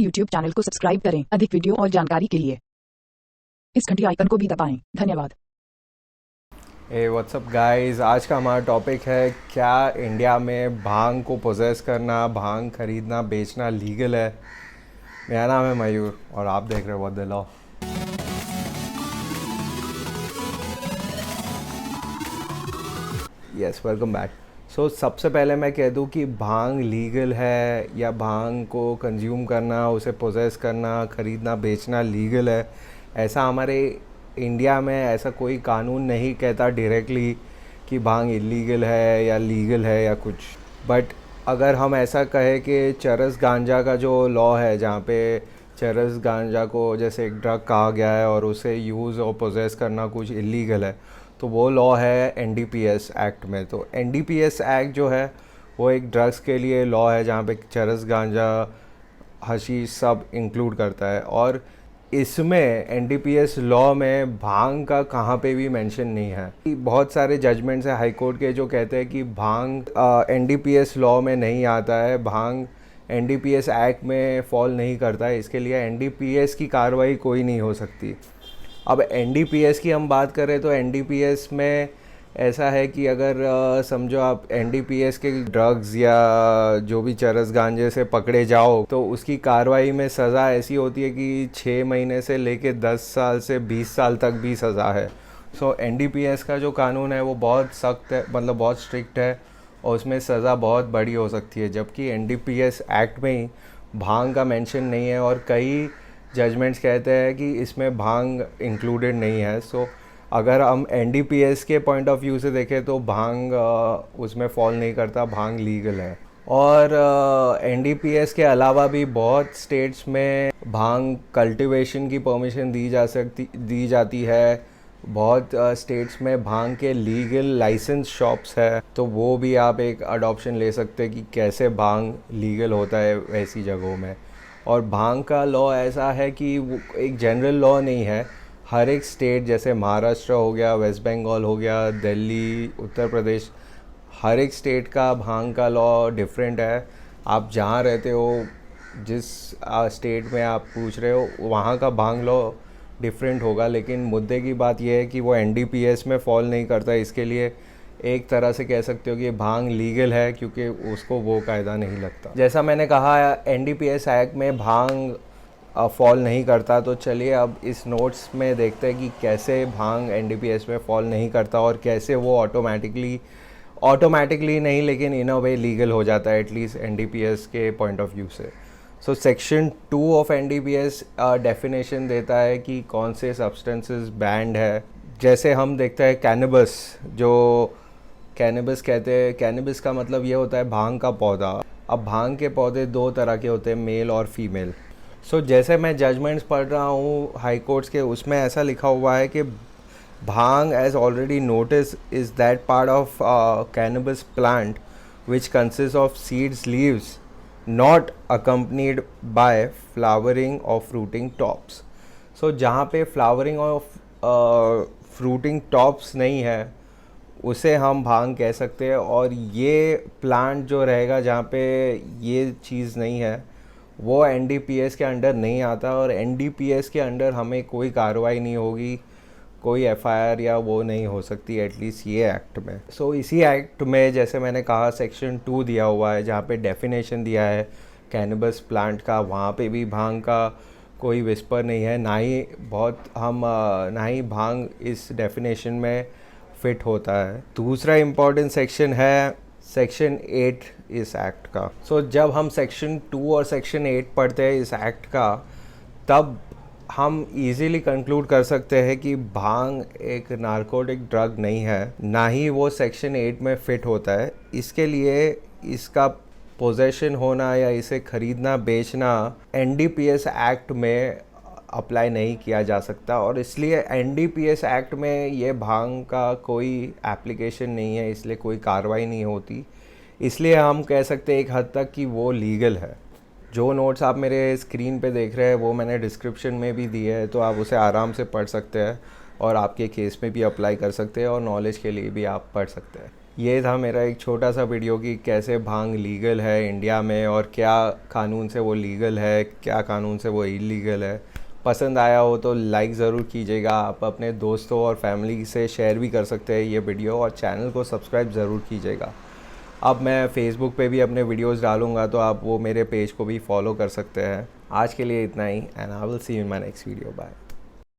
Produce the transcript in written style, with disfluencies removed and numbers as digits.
YouTube channel को subscribe करें अधिक वीडियो और जानकारी के लिए इस घंटी आइकन को भी दबाएं। धन्यवाद। ए व्हाट्सअप गाइस, आज का हमारा टॉपिक है क्या इंडिया में भांग को पोजेस करना, भांग खरीदना बेचना लीगल है। मेरा नाम है मयूर और आप देख रहे हो what the law. Yes, welcome back. So सबसे पहले मैं कह दूं कि भांग लीगल है या भांग को कंज्यूम करना, उसे पोजेस करना, ख़रीदना बेचना लीगल है, ऐसा हमारे इंडिया में ऐसा कोई कानून नहीं कहता डायरेक्टली कि भांग इलीगल है या लीगल है या कुछ। बट अगर हम ऐसा कहें कि चरस गांजा का जो लॉ है, जहाँ पे चरस गांजा को जैसे एक ड्रग कहा गया है और उसे यूज़ और पोजेस करना कुछ इलीगल है, तो वो लॉ है एनडीपीएस एक्ट में। तो एनडीपीएस एक्ट जो है वो एक ड्रग्स के लिए लॉ है जहाँ पे चरस गांजा हशीश सब इंक्लूड करता है। और इसमें एनडीपीएस लॉ में भांग का कहाँ पे भी मेंशन नहीं है। बहुत सारे जजमेंट्स हैं हाई कोर्ट के जो कहते हैं कि भांग एनडीपीएस लॉ में नहीं आता है, भांग एनडीपीएस एक्ट में फॉल नहीं करता है, इसके लिए एनडीपीएस की कार्रवाई कोई नहीं हो सकती। अब एनडीपीएस की हम बात करें तो एनडीपीएस में ऐसा है कि अगर समझो आप एनडीपीएस के ड्रग्स या जो भी चरस गांजे से पकड़े जाओ तो उसकी कार्रवाई में सज़ा ऐसी होती है कि 6 महीने से लेके 10 साल से 20 साल तक भी सज़ा है। सो एनडीपीएस का जो कानून है वो बहुत सख्त है, मतलब बहुत स्ट्रिक्ट है और उसमें सज़ा बहुत बड़ी हो सकती है, जबकि एनडीपीएस एक्ट में ही भांग का मेंशन नहीं है और कई जजमेंट्स कहते हैं कि इसमें भांग इंक्लूडेड नहीं है। सो अगर हम एनडीपीएस के पॉइंट ऑफ व्यू से देखें तो भांग उसमें फॉल नहीं करता, भांग लीगल है। और एनडीपीएस के अलावा भी बहुत स्टेट्स में भांग कल्टीवेशन की परमिशन दी जाती है। बहुत स्टेट्स में भांग के लीगल लाइसेंस शॉप्स है, तो वो भी आप एक अडॉप्शन ले सकते हैं कि कैसे भांग लीगल होता है वैसी जगहों में। और भांग का लॉ ऐसा है कि वो एक जनरल लॉ नहीं है, हर एक स्टेट जैसे महाराष्ट्र हो गया, वेस्ट बंगाल हो गया, दिल्ली, उत्तर प्रदेश, हर एक स्टेट का भांग का लॉ डिफरेंट है। आप जहाँ रहते हो, जिस स्टेट में आप पूछ रहे हो, वहाँ का भांग लॉ डिफरेंट होगा। लेकिन मुद्दे की बात यह है कि वो एनडीपीएस में फॉल नहीं करता, इसके लिए एक तरह से कह सकते हो कि भांग लीगल है क्योंकि उसको वो कायदा नहीं लगता। जैसा मैंने कहा एनडीपीएस एक्ट में भांग फॉल नहीं करता, तो चलिए अब इस नोट्स में देखते हैं कि कैसे भांग एनडीपीएस में फॉल नहीं करता और कैसे वो ऑटोमेटिकली नहीं लेकिन इन अ वे लीगल हो जाता है, एटलीस्ट एनडीपीएस के पॉइंट ऑफ व्यू से। So section 2 of NDPS definition देता है कि कौन से सब्सटेंसेस बैंड है। जैसे हम देखते हैं कैनबिस, जो कैनबिस कहते हैं, कैनबिस का मतलब ये होता है भांग का पौधा। अब भांग के पौधे 2 तरह के होते हैं, मेल और फीमेल। सो जैसे मैं जजमेंट्स पढ़ रहा हूँ हाई कोर्ट्स के, उसमें ऐसा लिखा हुआ है कि bhang as already notice is that part of cannabis plant which consist of seeds leaves not accompanied by flowering और फ्रूटिंग टॉप्स। सो जहाँ पे फ्लावरिंग और फ्रूटिंग टॉप्स नहीं है उसे हम भांग कह सकते हैं। और ये प्लांट जो रहेगा जहाँ पे ये चीज़ नहीं है वो एनडीपीएस के अंडर नहीं आता और एनडीपीएस के अंडर हमें कोई कार्रवाई नहीं होगी, कोई एफआईआर या वो नहीं हो सकती, एटलीस्ट ये एक्ट में। सो इसी एक्ट में जैसे मैंने कहा सेक्शन 2 दिया हुआ है जहाँ पे डेफिनेशन दिया है कैनबिस प्लांट का, वहाँ पे भी भांग का कोई विस्पर नहीं है, ना ही भांग इस डेफिनेशन में फिट होता है। दूसरा इम्पॉर्टेंट सेक्शन है सेक्शन 8 इस एक्ट का। सो जब हम सेक्शन 2 और सेक्शन 8 पढ़ते हैं इस एक्ट का, तब हम इजीली कंक्लूड कर सकते हैं कि भांग एक नारकोटिक ड्रग नहीं है, ना ही वो सेक्शन 8 में फिट होता है। इसके लिए इसका पोजेशन होना या इसे खरीदना बेचना एनडीपीएस एक्ट में अप्लाई नहीं किया जा सकता और इसलिए एनडीपीएस एक्ट में ये भांग का कोई एप्लीकेशन नहीं है, इसलिए कोई कार्रवाई नहीं होती। इसलिए हम कह सकते हैं एक हद तक कि वो लीगल है। जो नोट्स आप मेरे स्क्रीन पे देख रहे हैं वो मैंने डिस्क्रिप्शन में भी दिए है, तो आप उसे आराम से पढ़ सकते हैं और आपके केस में भी अप्लाई कर सकते हैं और नॉलेज के लिए भी आप पढ़ सकते हैं। ये था मेरा एक छोटा सा वीडियो कि कैसे भांग लीगल है इंडिया में और क्या कानून से वो लीगल है, क्या कानून से वो इलीगल है। पसंद आया हो तो लाइक ज़रूर कीजिएगा। आप अपने दोस्तों और फैमिली से शेयर भी कर सकते हैं ये वीडियो, और चैनल को सब्सक्राइब ज़रूर कीजिएगा। अब मैं फेसबुक पे भी अपने वीडियोस डालूंगा, तो आप वो मेरे पेज को भी फॉलो कर सकते हैं। आज के लिए इतना ही, and I will see you in my next video. Bye.